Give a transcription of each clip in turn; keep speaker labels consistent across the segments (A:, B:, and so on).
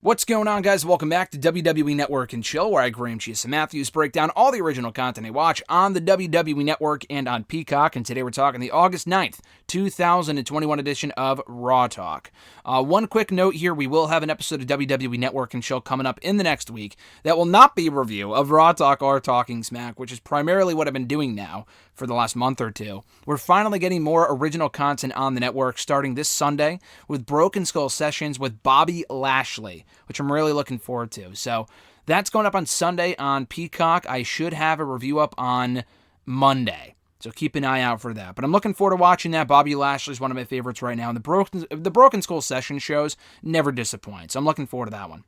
A: What's going on, guys? Welcome back to WWE Network and Chill, where I, Graham Chiesa Matthews, break down all the original content I watch on the WWE Network and on Peacock. And today we're talking the August 9th, 2021 edition of Raw Talk. One quick note here, we will have an episode of WWE Network and Chill coming up in the next week that will not be a review of Raw Talk or Talking Smack, which is primarily what I've been doing now for the last month or two. We're finally getting more original content on the network starting this Sunday with Broken Skull Sessions with Bobby Lashley, which I'm really looking forward to. So that's going up on Sunday on Peacock. I should have a review up on Monday, so keep an eye out for that. But I'm looking forward to watching that. Bobby Lashley is one of my favorites right now, and the Broken Skull Session shows never disappoint, so I'm looking forward to that one.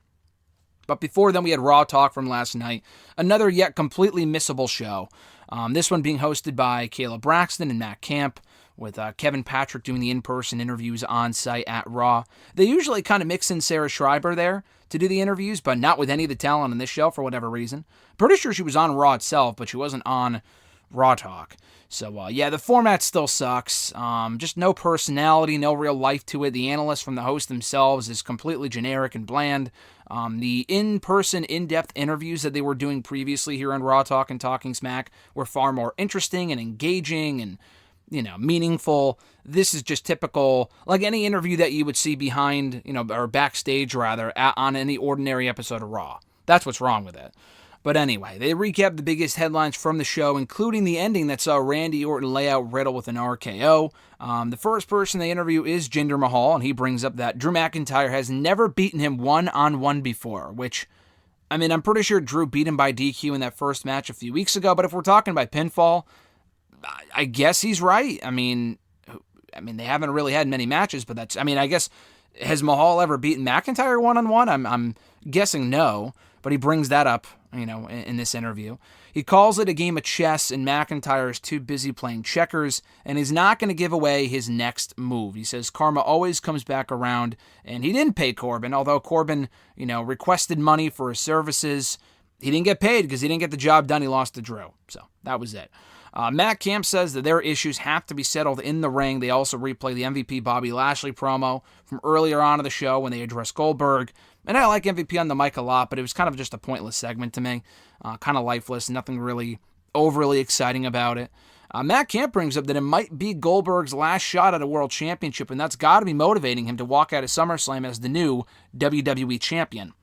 A: But before then, we had Raw Talk from last night, another yet completely missable show. This one being hosted by Kayla Braxton and Matt Camp, with Kevin Patrick doing the in-person interviews on site at Raw. They usually kind of mix in Sarah Schreiber there to do the interviews, but not with any of the talent on this show for whatever reason. Pretty sure she was on Raw itself, but she wasn't on Raw Talk. So, yeah, the format still sucks. Just no personality, no real life to it. The analysts from the host themselves is completely generic and bland. The in-person, in-depth interviews that they were doing previously here on Raw Talk and Talking Smack were far more interesting and engaging and, meaningful. This is just typical, like any interview that you would see behind, or backstage rather, on any ordinary episode of Raw. That's what's wrong with it. But anyway, they recap the biggest headlines from the show, including the ending that saw Randy Orton lay out Riddle with an RKO. The first person they interview is Jinder Mahal, and he brings up that Drew McIntyre has never beaten him one-on-one before, which, I'm pretty sure Drew beat him by DQ in that first match a few weeks ago, but if we're talking by pinfall, I guess he's right. They haven't really had many matches, but I guess, has Mahal ever beaten McIntyre one-on-one? I'm guessing no, but he brings that up, in this interview. He calls it a game of chess, and McIntyre is too busy playing checkers, and he's not going to give away his next move. He says karma always comes back around, and he didn't pay Corbin, although Corbin, requested money for his services. He didn't get paid because he didn't get the job done. He lost to Drew. So that was it. Matt Camp says that their issues have to be settled in the ring. They also replay the MVP Bobby Lashley promo from earlier on in the show when they addressed Goldberg. And I like MVP on the mic a lot, but it was kind of just a pointless segment to me. Kind of lifeless, nothing really overly exciting about it. Matt Camp brings up that it might be Goldberg's last shot at a world championship, and that's got to be motivating him to walk out of SummerSlam as the new WWE champion.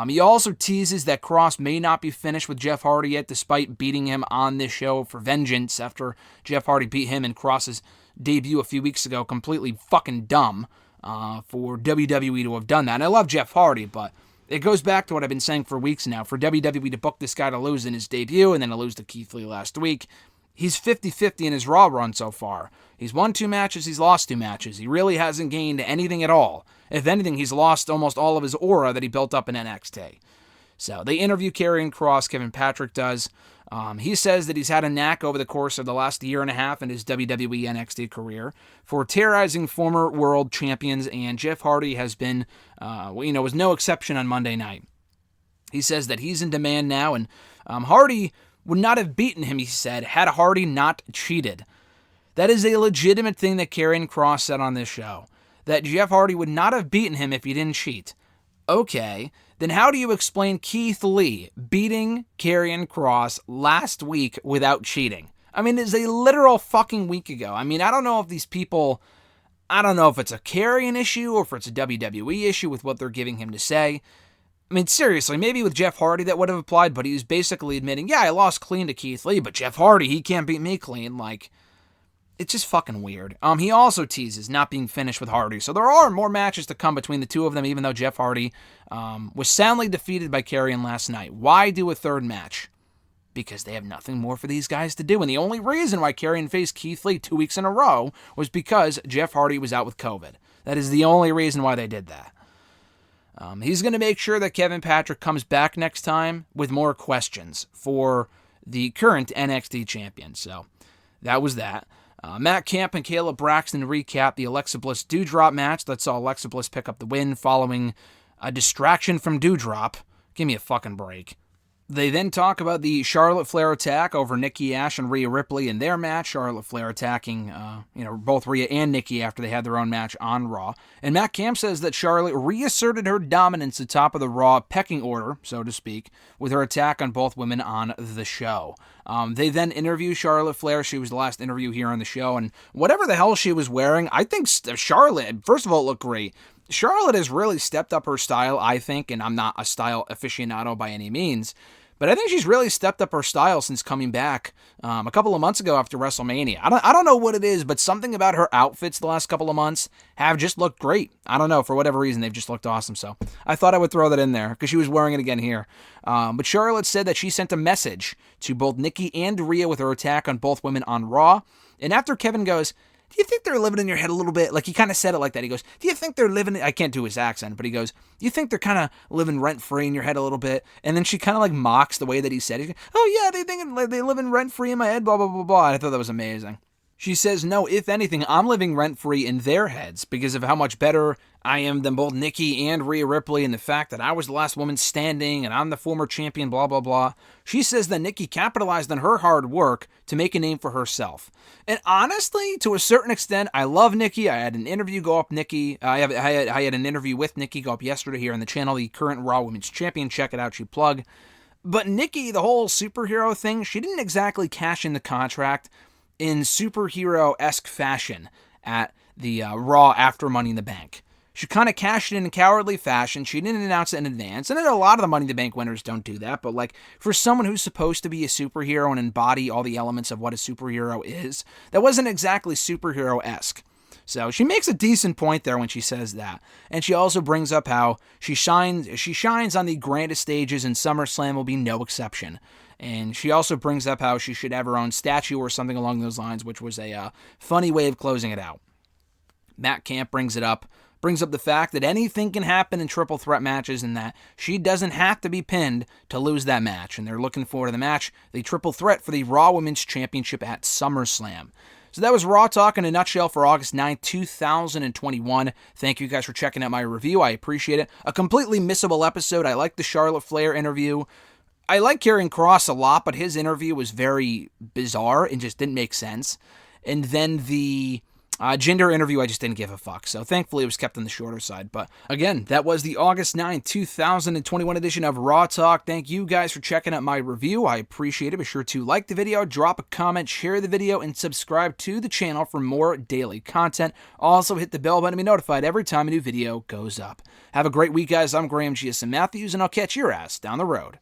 A: He also teases that Cross may not be finished with Jeff Hardy yet, despite beating him on this show for vengeance after Jeff Hardy beat him in Cross's debut a few weeks ago. Completely fucking dumb for WWE to have done that. And I love Jeff Hardy, but it goes back to what I've been saying for weeks now. For WWE to book this guy to lose in his debut and then to lose to Keith Lee last week, he's 50-50 in his Raw run so far. He's won 2 matches, he's lost 2 matches. He really hasn't gained anything at all. If anything, he's lost almost all of his aura that he built up in NXT. So they interview Karrion Kross, Kevin Patrick does. He says that he's had a knack over the course of the last year and a half in his WWE NXT career for terrorizing former world champions, and Jeff Hardy has been, was no exception on Monday night. He says that he's in demand now, and Hardy would not have beaten him, he said, had Hardy not cheated. That is a legitimate thing that Karrion Kross said on this show, that Jeff Hardy would not have beaten him if he didn't cheat. Okay, then how do you explain Keith Lee beating Karrion Kross last week without cheating? It's a literal fucking week ago. I don't know if these people, I don't know if it's a Karrion issue or if it's a WWE issue with what they're giving him to say. Seriously, maybe with Jeff Hardy that would have applied, but he was basically admitting, yeah, I lost clean to Keith Lee, but Jeff Hardy, he can't beat me clean. It's just fucking weird. He also teases not being finished with Hardy. So there are more matches to come between the two of them, even though Jeff Hardy was soundly defeated by Karrion last night. Why do a third match? Because they have nothing more for these guys to do. And the only reason why Karrion faced Keith Lee 2 weeks in a row was because Jeff Hardy was out with COVID. That is the only reason why they did that. He's going to make sure that Kevin Patrick comes back next time with more questions for the current NXT champion. So that was that. Matt Camp and Kayla Braxton recap the Alexa Bliss Doudrop match that saw Alexa Bliss pick up the win following a distraction from Doudrop. Give me a fucking break. They then talk about the Charlotte Flair attack over Nikki Ash and Rhea Ripley in their match. Charlotte Flair attacking, both Rhea and Nikki after they had their own match on Raw. And Matt Camp says that Charlotte reasserted her dominance atop of the Raw pecking order, so to speak, with her attack on both women on the show. They then interview Charlotte Flair. She was the last interview here on the show, and whatever the hell she was wearing, I think Charlotte, first of all, looked great. Charlotte has really stepped up her style, I think, and I'm not a style aficionado by any means, but I think she's really stepped up her style since coming back a couple of months ago after WrestleMania. I don't know what it is, but something about her outfits the last couple of months have just looked great. I don't know, for whatever reason, they've just looked awesome. So I thought I would throw that in there because she was wearing it again here. But Charlotte said that she sent a message to both Nikki and Rhea with her attack on both women on Raw. And after Kevin goes, do you think they're living in your head a little bit? Like, he kind of said it like that. He goes, do you think they're living, I can't do his accent, but he goes, do you think they're kind of living rent-free in your head a little bit? And then she kind of like mocks the way that he said it. Oh yeah, they living rent-free in my head, blah, blah, blah, blah. And I thought that was amazing. She says, no, if anything, I'm living rent-free in their heads because of how much better I am than both Nikki and Rhea Ripley and the fact that I was the last woman standing and I'm the former champion, blah, blah, blah. She says that Nikki capitalized on her hard work to make a name for herself. And honestly, to a certain extent, I love Nikki. I had an interview go up Nikki. I had an interview with Nikki go up yesterday here on the channel, the current Raw Women's Champion. Check it out, she plug. But Nikki, the whole superhero thing, she didn't exactly cash in the contract in superhero-esque fashion at the Raw after Money in the Bank. She kind of cashed it in a cowardly fashion. She didn't announce it in advance. And a lot of the Money in the Bank winners don't do that. But like for someone who's supposed to be a superhero and embody all the elements of what a superhero is, that wasn't exactly superhero-esque. So she makes a decent point there when she says that. And she also brings up how she shines on the grandest stages, and SummerSlam will be no exception. And she also brings up how she should have her own statue or something along those lines, which was a funny way of closing it out. Matt Camp brings up the fact that anything can happen in triple threat matches and that she doesn't have to be pinned to lose that match. And they're looking forward to the match, the triple threat for the Raw Women's Championship at SummerSlam. So that was Raw Talk in a nutshell for August 9th, 2021. Thank you guys for checking out my review. I appreciate it. A completely missable episode. I like the Charlotte Flair interview. I like Karrion Kross a lot, but his interview was very bizarre and just didn't make sense. And then the Jinder interview, I just didn't give a fuck. So thankfully it was kept on the shorter side. But again, that was the August 9th, 2021 edition of Raw Talk. Thank you guys for checking out my review. I appreciate it. Be sure to like the video, drop a comment, share the video, and subscribe to the channel for more daily content. Also hit the bell button to be notified every time a new video goes up. Have a great week, guys. I'm Graham G.S. Matthews, and I'll catch your ass down the road.